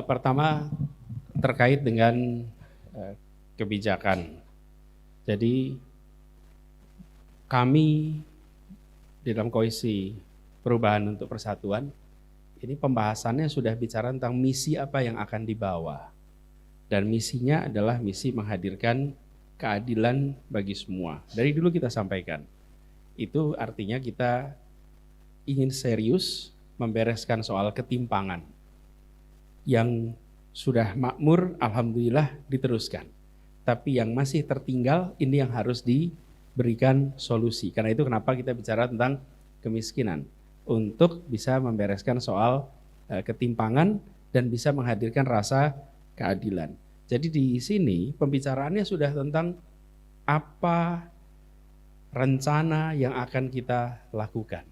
Pertama terkait dengan kebijakan. Jadi kami di dalam koalisi perubahan untuk persatuan, ini pembahasannya sudah bicara tentang misi apa yang akan dibawa. Dan misinya adalah misi menghadirkan keadilan bagi semua. Dari dulu kita sampaikan. Itu artinya kita ingin serius membereskan soal ketimpangan. Yang sudah makmur, alhamdulillah diteruskan. Tapi yang masih tertinggal, ini yang harus diberikan solusi. Karena itu kenapa kita bicara tentang kemiskinan. Untuk bisa membereskan soal ketimpangan dan bisa menghadirkan rasa keadilan. Jadi di sini pembicaraannya sudah tentang apa rencana yang akan kita lakukan.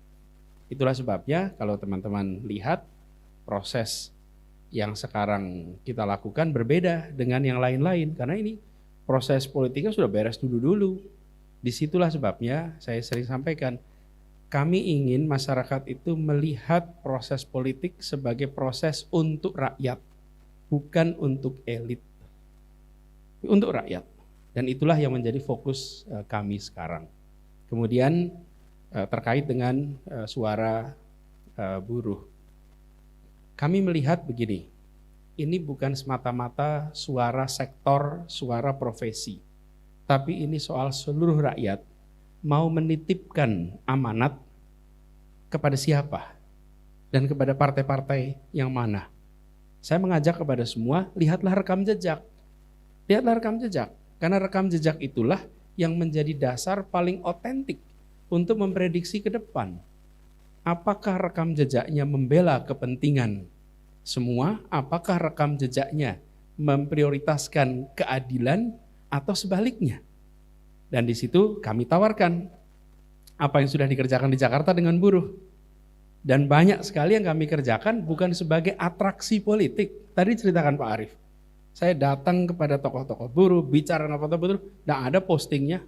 Itulah sebabnya kalau teman-teman lihat proses yang sekarang kita lakukan berbeda dengan yang lain-lain. Karena ini proses politiknya sudah beres dulu. Disitulah sebabnya saya sering sampaikan, kami ingin masyarakat itu melihat proses politik sebagai proses untuk rakyat, bukan untuk elit. Untuk rakyat. Dan itulah yang menjadi fokus kami sekarang. Kemudian terkait dengan suara buruh. Kami melihat begini, ini bukan semata-mata suara sektor, suara profesi. Tapi ini soal seluruh rakyat mau menitipkan amanat kepada siapa dan kepada partai-partai yang mana. Saya mengajak kepada semua, lihatlah rekam jejak. Lihatlah rekam jejak, karena rekam jejak itulah yang menjadi dasar paling otentik untuk memprediksi ke depan. Apakah rekam jejaknya membela kepentingan semua? Apakah rekam jejaknya memprioritaskan keadilan atau sebaliknya? Dan di situ kami tawarkan apa yang sudah dikerjakan di Jakarta dengan buruh. Dan banyak sekali yang kami kerjakan bukan sebagai atraksi politik. Tadi ceritakan Pak Arief, saya datang kepada tokoh-tokoh buruh, bicara dengan tokoh buruh, tidak ada postingnya.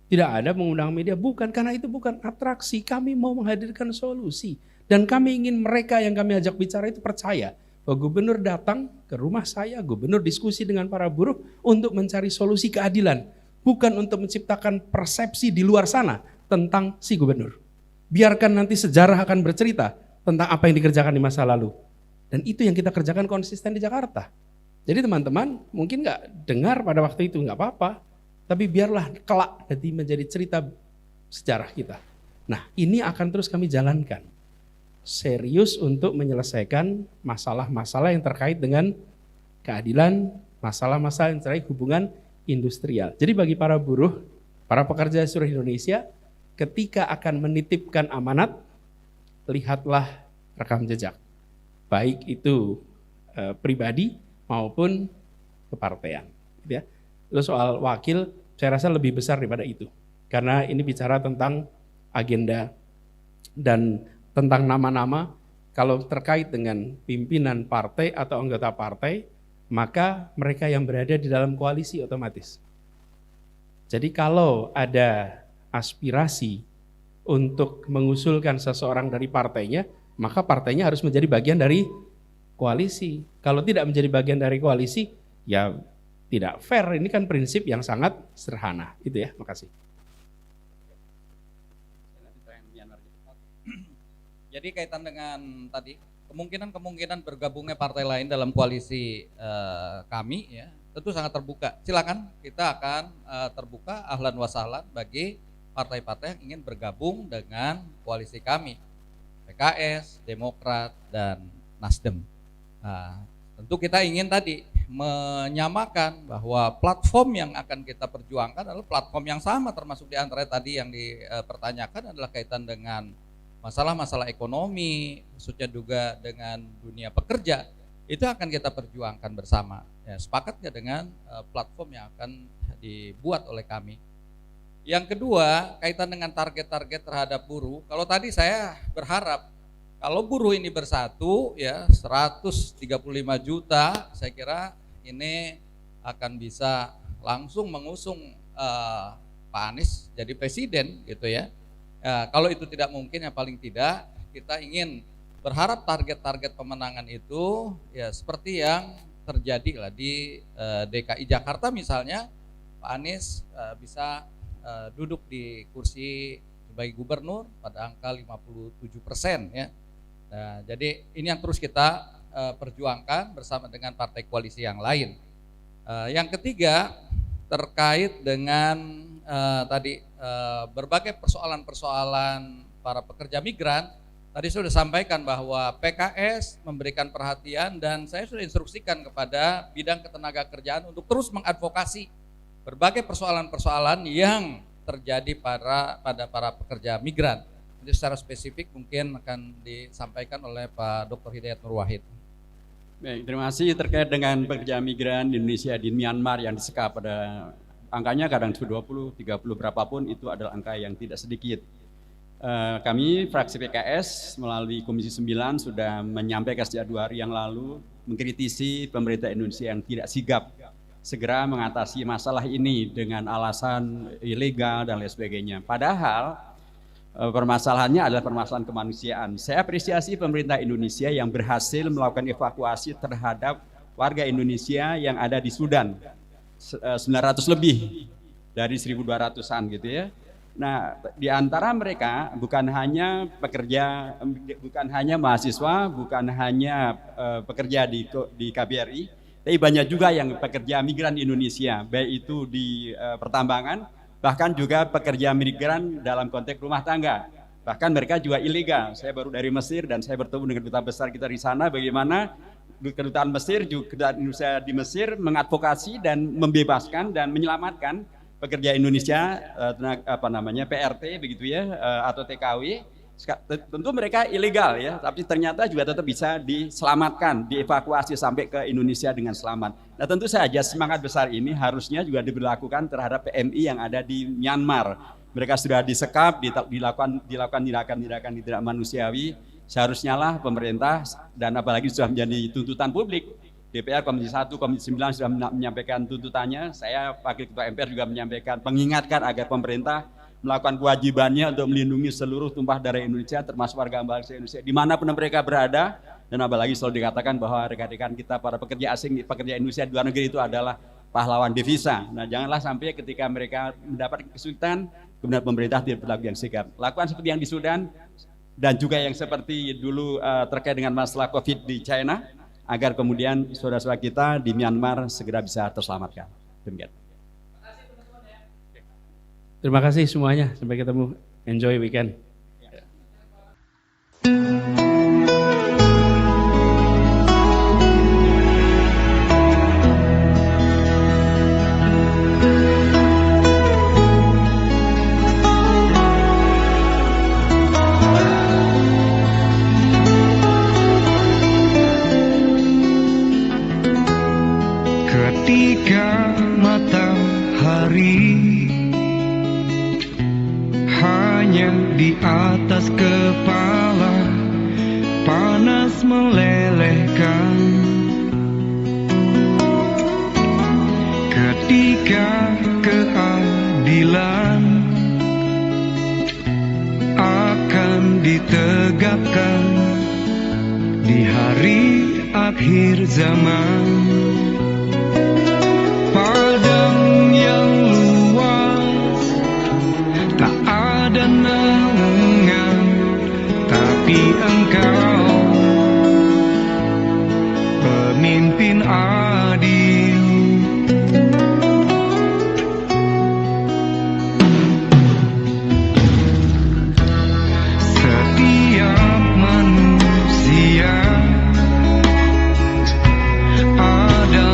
Tidak ada mengundang media, bukan, karena itu bukan atraksi, kami mau menghadirkan solusi. Dan kami ingin mereka yang kami ajak bicara itu percaya bahwa gubernur datang ke rumah saya, gubernur diskusi dengan para buruh untuk mencari solusi keadilan. Bukan untuk menciptakan persepsi di luar sana tentang si gubernur. Biarkan nanti sejarah akan bercerita tentang apa yang dikerjakan di masa lalu. Dan itu yang kita kerjakan konsisten di Jakarta. Jadi teman-teman mungkin gak dengar pada waktu itu, gak apa-apa. Tapi biarlah kelak jadi menjadi cerita sejarah kita. Nah, ini akan terus kami jalankan. Serius untuk menyelesaikan masalah-masalah yang terkait dengan keadilan, masalah-masalah yang terkait hubungan industrial. Jadi bagi para buruh, para pekerja di seluruh Indonesia, ketika akan menitipkan amanat, lihatlah rekam jejak. Baik itu pribadi maupun kepartean. Ya. Lalu soal wakil, saya rasa lebih besar daripada itu. Karena ini bicara tentang agenda dan tentang nama-nama. Kalau terkait dengan pimpinan partai atau anggota partai, maka mereka yang berada di dalam koalisi otomatis. Jadi kalau ada aspirasi untuk mengusulkan seseorang dari partainya, maka partainya harus menjadi bagian dari koalisi. Kalau tidak menjadi bagian dari koalisi, ya tidak fair. Ini kan prinsip yang sangat sederhana. Itu ya, makasih. Jadi kaitan dengan tadi kemungkinan bergabungnya partai lain dalam koalisi kami ya tentu sangat terbuka. Silakan, kita akan terbuka ahlan wa sahlan bagi partai-partai yang ingin bergabung dengan koalisi kami, PKS, Demokrat, dan Nasdem. Nah, tentu kita ingin tadi menyamakan bahwa platform yang akan kita perjuangkan adalah platform yang sama, termasuk di antara tadi yang dipertanyakan adalah kaitan dengan masalah-masalah ekonomi, khususnya juga dengan dunia pekerja, itu akan kita perjuangkan bersama. Ya, sepakat nggak dengan platform yang akan dibuat oleh kami? Yang kedua, kaitan dengan target-target terhadap buruh. Kalau tadi saya berharap kalau buruh ini bersatu ya 135 juta, saya kira ini akan bisa langsung mengusung Pak Anies jadi presiden gitu ya. Kalau itu tidak mungkin, ya paling tidak kita ingin berharap target-target pemenangan itu ya seperti yang terjadi lah di DKI Jakarta misalnya, Pak Anies bisa duduk di kursi sebagai gubernur pada angka 57% ya. Nah, jadi ini yang terus kita perjuangkan bersama dengan partai koalisi yang lain. Yang ketiga terkait dengan tadi berbagai persoalan-persoalan para pekerja migran. Tadi sudah sampaikan bahwa PKS memberikan perhatian dan saya sudah instruksikan kepada bidang ketenagakerjaan untuk terus mengadvokasi berbagai persoalan-persoalan yang terjadi pada para pekerja migran. Itu secara spesifik mungkin akan disampaikan oleh Pak Dr. Hidayat Nur Wahid. Baik, terima kasih. Terkait dengan pekerja migran di Indonesia di Myanmar yang disekap pada angkanya kadang 20, 30 berapapun, itu adalah angka yang tidak sedikit. Kami fraksi PKS melalui Komisi 9 sudah menyampaikan sejak 2 hari yang lalu mengkritisi pemerintah Indonesia yang tidak sigap segera mengatasi masalah ini dengan alasan ilegal dan lain sebagainya. Padahal permasalahannya adalah permasalahan kemanusiaan. Saya apresiasi pemerintah Indonesia yang berhasil melakukan evakuasi terhadap warga Indonesia yang ada di Sudan, 900 lebih dari 1.200-an gitu ya. Nah, di antara mereka bukan hanya pekerja, bukan hanya mahasiswa, bukan hanya pekerja di KBRI, tapi banyak juga yang pekerja migran di Indonesia, baik itu di pertambangan, bahkan juga pekerja migran dalam konteks rumah tangga. Bahkan mereka juga ilegal. Saya baru dari Mesir dan saya bertemu dengan duta besar kita di sana, bagaimana kedutaan Mesir, juga kedutaan Indonesia di Mesir mengadvokasi dan membebaskan dan menyelamatkan pekerja Indonesia PRT begitu ya, atau TKW. Tentu mereka ilegal ya, tapi ternyata juga tetap bisa diselamatkan, dievakuasi sampai ke Indonesia dengan selamat. Nah, tentu saja semangat besar ini harusnya juga diberlakukan terhadap PMI yang ada di Myanmar. Mereka sudah disekap, dilakukan tindakan-tindakan tidak manusiawi. Seharusnya lah pemerintah dan apalagi sudah menjadi tuntutan publik. DPR Komisi 1, Komisi 9 sudah menyampaikan tuntutannya. Saya Wakil Ketua MPR juga menyampaikan, mengingatkan agar pemerintah melakukan kewajibannya untuk melindungi seluruh tumpah darah Indonesia, termasuk warga bangsa Indonesia, dimanapun mereka berada. Dan apalagi selalu dikatakan bahwa rekan-rekan kita para pekerja asing, pekerja Indonesia di luar negeri itu adalah pahlawan devisa. Nah, janganlah sampai ketika mereka mendapat kesulitan, kemudian pemerintah tidak berlaku yang sigap. Lakukan seperti yang di Sudan dan juga yang seperti dulu terkait dengan masalah COVID di China, agar kemudian saudara-saudara kita di Myanmar segera bisa terselamatkan. Demikian. Terima kasih semuanya. Sampai ketemu. Enjoy weekend. Ketika matahari hanya di atas kepala panas melelehkan, ketika keadilan akan ditegakkan di hari akhir zaman. Padang yang luas tak ada naungan, tapi engkau pemimpin adil. Setiap manusia ada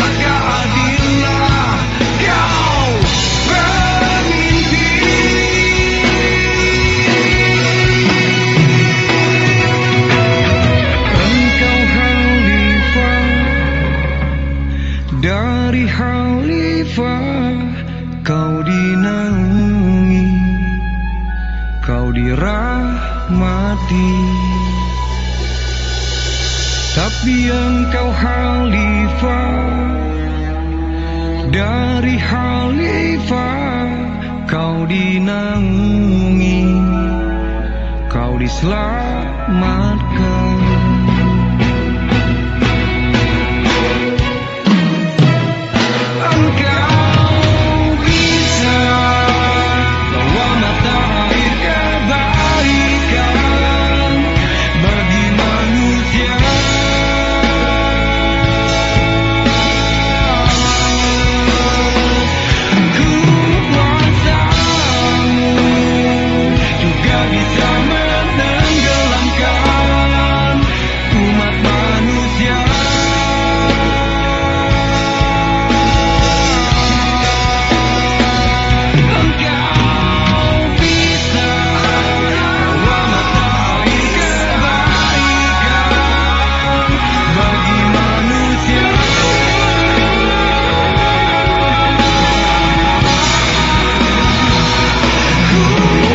maka adillah kau pemimpin. Engkau khalifah dari khalifah, kau dinaungi, kau dirahmati. Tapi engkau khalifah dari khalifah, kau dinaungi, kau diselamatkan. Engkau bisa bawa mata air kebaikan bagi manusia. Kuasamu juga bisa menenggelamkan umat manusia. Engkau bisa bawa mata air kebaikan bagi manusia.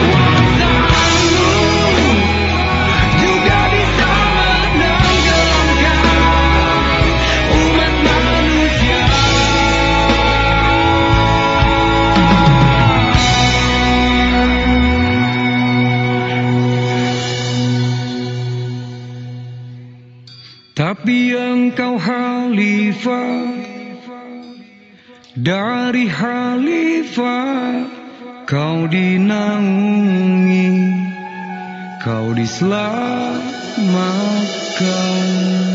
Kuasamu juga bisa menenggelamkan umat manusia. Tapi engkau khalifah dari khalifah, kau dinaungi, kau diselamatkan.